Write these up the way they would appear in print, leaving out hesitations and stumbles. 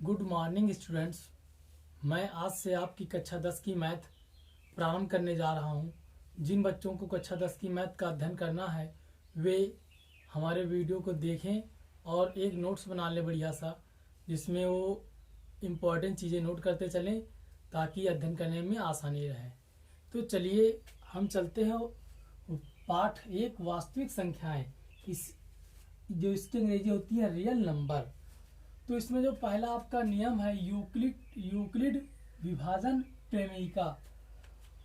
Good morning students. मैं आज से आपकी कक्षा 10 की मैथ प्रारंभ करने जा रहा हूं। जिन बच्चों को कक्षा 10 की मैथ का अध्ययन करना है वे हमारे वीडियो को देखें और एक नोट्स बना लें बढ़िया सा, जिसमें वो इम्पोर्टेंट चीज़ें नोट करते चलें ताकि अध्ययन करने में आसानी रहे। तो चलिए हम चलते हैं पाठ एक, वास्तविक संख्याएं। इस जो इसकी अंग्रेजी होती है रियल नंबर। तो इसमें जो पहला आपका नियम है यूक्लिड विभाजन प्रमेयिका,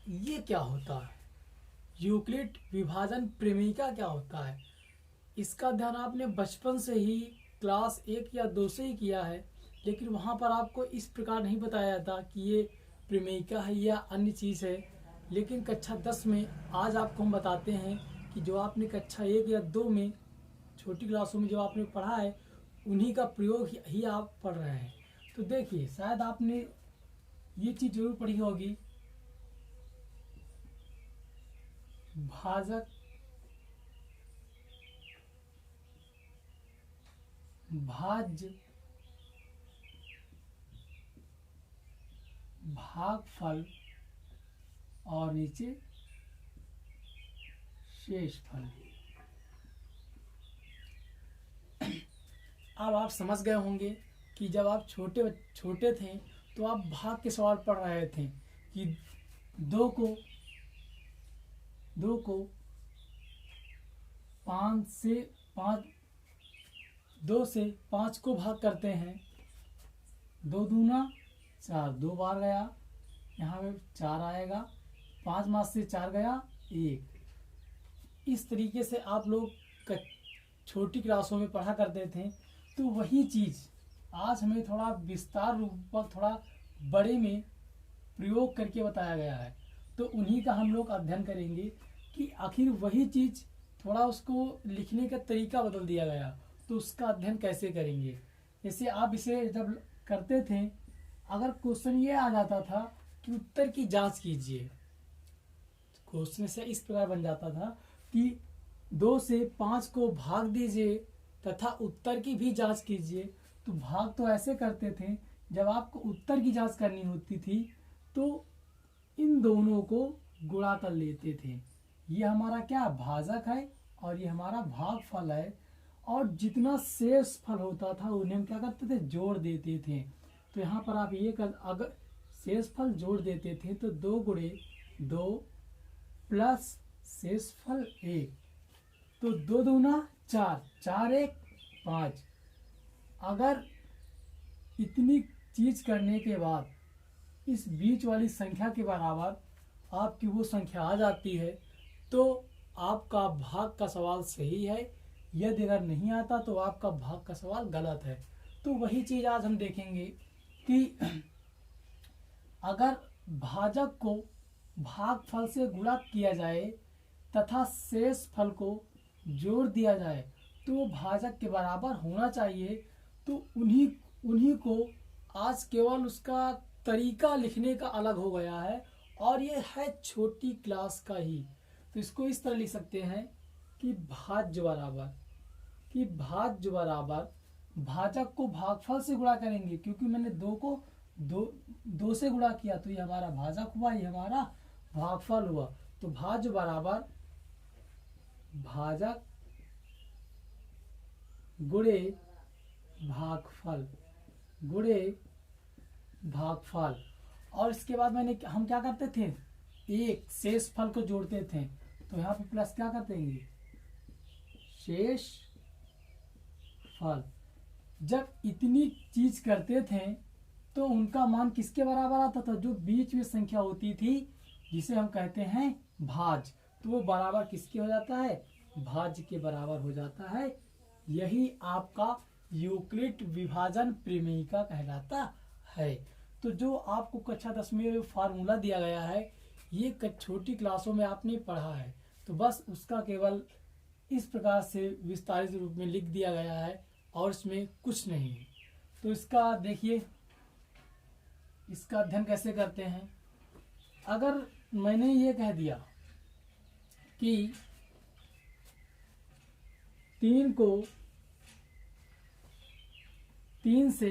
ये क्या होता है? यूक्लिड विभाजन प्रमेयिका क्या होता है? इसका ध्यान आपने बचपन से ही क्लास 1 या 2 से ही किया है, लेकिन वहाँ पर आपको इस प्रकार नहीं बताया जाता कि ये प्रमेयिका है या अन्य चीज़ है। लेकिन कक्षा 10 में आज आपको हम बताते हैं कि जो आपने कक्षा 1 या 2 में छोटी क्लासों में जो आपने पढ़ा है उन्हीं का प्रयोग ही आप पढ़ रहे हैं। तो देखिए, शायद आपने ये चीज जरूर पढ़ी होगी, भाजक भाज्य भागफल और नीचे शेषफल। अब आप समझ गए होंगे कि जब आप छोटे थे तो आप भाग के सवाल पढ़ रहे थे कि दो को 5 को भाग करते हैं, 2 दूना 4, 2 बार गया, यहाँ पे 4 आएगा, 5 मास से 4 गया 1। इस तरीके से आप लोग छोटी क्लासों में पढ़ा करते थे। तो वही चीज़ आज हमें थोड़ा विस्तार रूप पर थोड़ा बड़े में प्रयोग करके बताया गया है। तो उन्हीं का हम लोग अध्ययन करेंगे कि आखिर वही चीज़ थोड़ा उसको लिखने का तरीका बदल दिया गया, तो उसका अध्ययन कैसे करेंगे। जैसे आप इसे जब करते थे, अगर क्वेश्चन ये आ जाता था कि उत्तर की जांच कीजिए, क्वेश्चन से इस प्रकार बन जाता था कि 2 से 5 को भाग दीजिए तथा उत्तर की भी जांच कीजिए। तो भाग तो ऐसे करते थे, जब आपको उत्तर की जांच करनी होती थी तो इन दोनों को गुणा कर लेते थे। ये हमारा क्या भाजक है और ये हमारा भागफल है, और जितना शेष फल होता था उन्हें हम क्या करते थे, जोड़ देते थे। तो यहाँ पर आप ये अगर शेष फल जोड़ देते थे तो 2 गुणे 2 प्लस शेष फल 1, तो 2 दूना 4, 4 1 5। अगर इतनी चीज करने के बाद इस बीच वाली संख्या के बराबर आपकी वो संख्या आ जाती है तो आपका भाग का सवाल सही है। यदि अगर नहीं आता तो आपका भाग का सवाल गलत है। तो वही चीज आज हम देखेंगे कि अगर भाजक को भागफल से गुणा किया जाए तथा शेष फल को जोड़ दिया जाए तो वो भाजक के बराबर होना चाहिए। तो उन्हीं को आज केवल उसका तरीका लिखने का अलग हो गया है, और ये है छोटी क्लास का ही। तो इसको इस तरह लिख सकते हैं कि भाज्य बराबर भाजक को भागफल से गुणा करेंगे, क्योंकि मैंने 2 को 2 से गुणा किया तो ये हमारा भाजक हुआ, ये हमारा भागफल हुआ। तो भाज्य बराबर भाजक गुणे भागफल। और इसके बाद हम क्या करते थे, एक शेष फल को जोड़ते थे, तो यहाँ पे प्लस क्या करते हैं, शेष फल। जब इतनी चीज करते थे तो उनका मान किसके बराबर आता था, जो बीच में संख्या होती थी जिसे हम कहते हैं भाज, तो वो बराबर किसके हो जाता है, भाज्य के बराबर हो जाता है। यही आपका यूक्लिड विभाजन प्रमेयिका कहलाता है। तो जो आपको कक्षा 10 में फार्मूला दिया गया है ये छोटी क्लासों में आपने पढ़ा है, तो बस उसका केवल इस प्रकार से विस्तारित रूप में लिख दिया गया है और इसमें कुछ नहीं है। तो इसका देखिए, इसका अध्ययन कैसे करते हैं। अगर मैंने ये कह दिया कि 3 को 3 से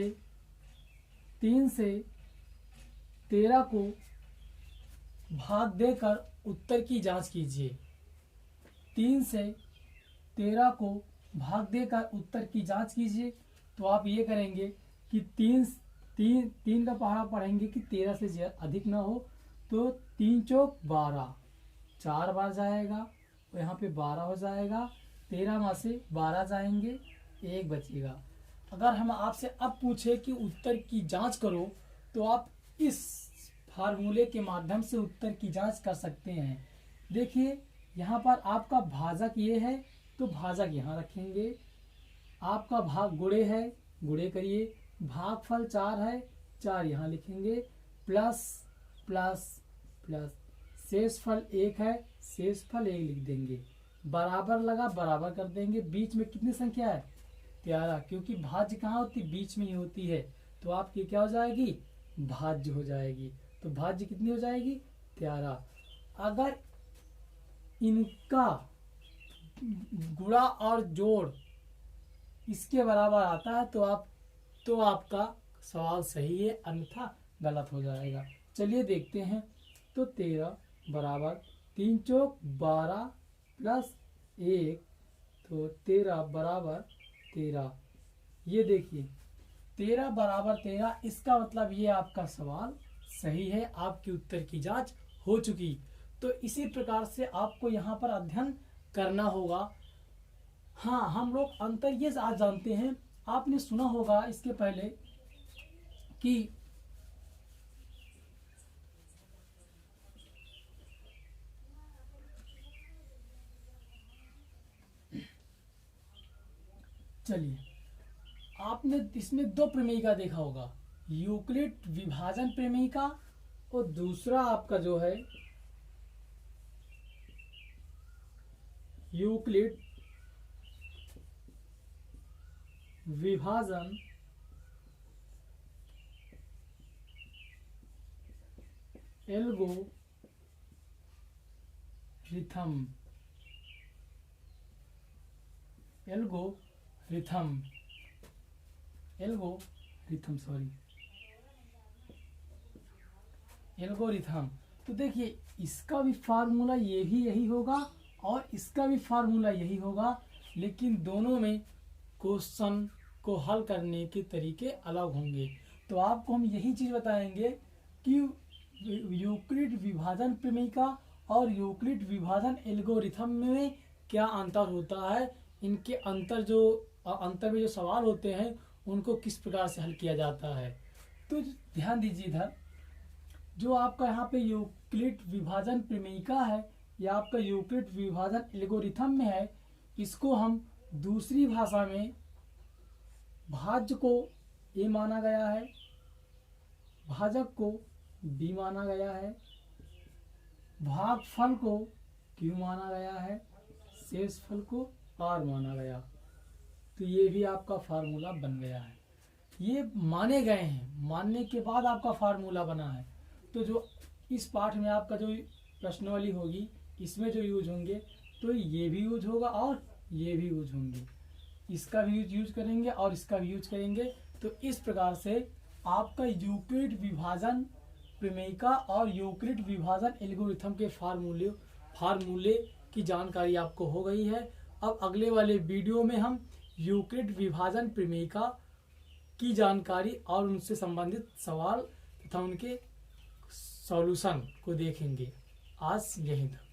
3 से 13 को भाग देकर उत्तर की जांच कीजिए। 3 से 13 को भाग देकर उत्तर की जांच कीजिए। तो आप ये करेंगे कि तीन का पहाड़ा पढ़ेंगे कि 13 से अधिक ना हो, तो 3 चौक 12, 4 बार जाएगा तो यहाँ पे 12 हो जाएगा। 13 में से 12 जाएंगे, 1 बचेगा। अगर हम आपसे अब पूछे कि उत्तर की जांच करो, तो आप इस फार्मूले के माध्यम से उत्तर की जांच कर सकते हैं। देखिए यहाँ पर आपका भाजक ये है, तो भाजक यहाँ रखेंगे। आपका भाग गुणे है, गुणे करिए। भागफल 4 है, 4 यहाँ लिखेंगे। प्लस प्लस प्लस, शेषफल 1 है, शेषफल 1 लिख देंगे। बराबर लगा, बराबर कर देंगे। बीच में कितनी संख्या है? 13, क्योंकि भाज्य कहाँ होती? बीच में ही होती है। तो आपकी क्या हो जाएगी? भाज्य हो जाएगी। तो भाज्य कितनी हो जाएगी? 13। अगर इनका गुणा और जोड़ इसके बराबर आता है तो आपका सवाल सही है, अन्यथा गलत हो जाएगा। चलिए देखते हैं। तो 13 बराबर 3 चौक 12 प्लस 1, तो 13 बराबर 13। ये देखिए 13 बराबर 13, इसका मतलब ये आपका सवाल सही है, आपकी उत्तर की जांच हो चुकी। तो इसी प्रकार से आपको यहाँ पर अध्ययन करना होगा। हाँ, हम लोग अंतर ये आज जानते हैं। आपने सुना होगा इसके पहले कि चलिए, आपने इसमें 2 प्रमेयिका देखा होगा, यूक्लिड विभाजन प्रमेयिका और दूसरा आपका जो है यूक्लिड विभाजन एल्गोरिथम। तो देखिए इसका भी फार्मूला यही होगा और इसका भी फार्मूला यही होगा, लेकिन दोनों में क्वेश्चन को हल करने के तरीके अलग होंगे। तो आपको हम यही चीज बताएंगे कि यूक्लिड विभाजन प्रमेयिका और यूक्लिड विभाजन एल्गोरिथम में क्या अंतर होता है, इनके अंतर में जो सवाल होते हैं उनको किस प्रकार से हल किया जाता है। तो ध्यान दीजिए, इधर जो आपका यहाँ पे यूक्लिड विभाजन प्रमेयिका है या आपका यूक्लिड विभाजन एल्गोरिथम में है, इसको हम दूसरी भाषा में भाज्य को ए माना गया है, भाजक को बी माना गया है, भागफल को क्यू माना गया है, शेषफल को आर माना गया। तो ये भी आपका फार्मूला बन गया है। ये माने गए हैं, मानने के बाद आपका फार्मूला बना है। तो जो इस पाठ में आपका जो प्रश्नावली होगी, इसमें जो यूज होंगे, तो ये भी यूज होगा और ये भी यूज होंगे। इसका भी यूज करेंगे और इसका भी यूज करेंगे। तो इस प्रकार से आपका यूक्लिड विभाजन प्रमेयिका और यूक्लिड विभाजन एल्गोरिथम के फार्मूले की जानकारी आपको हो गई है। अब अगले वाले वीडियो में हम यूक्लिड विभाजन प्रमेयिका की जानकारी और उनसे संबंधित सवाल तथा उनके सॉल्यूशन को देखेंगे। आज यहीं तक।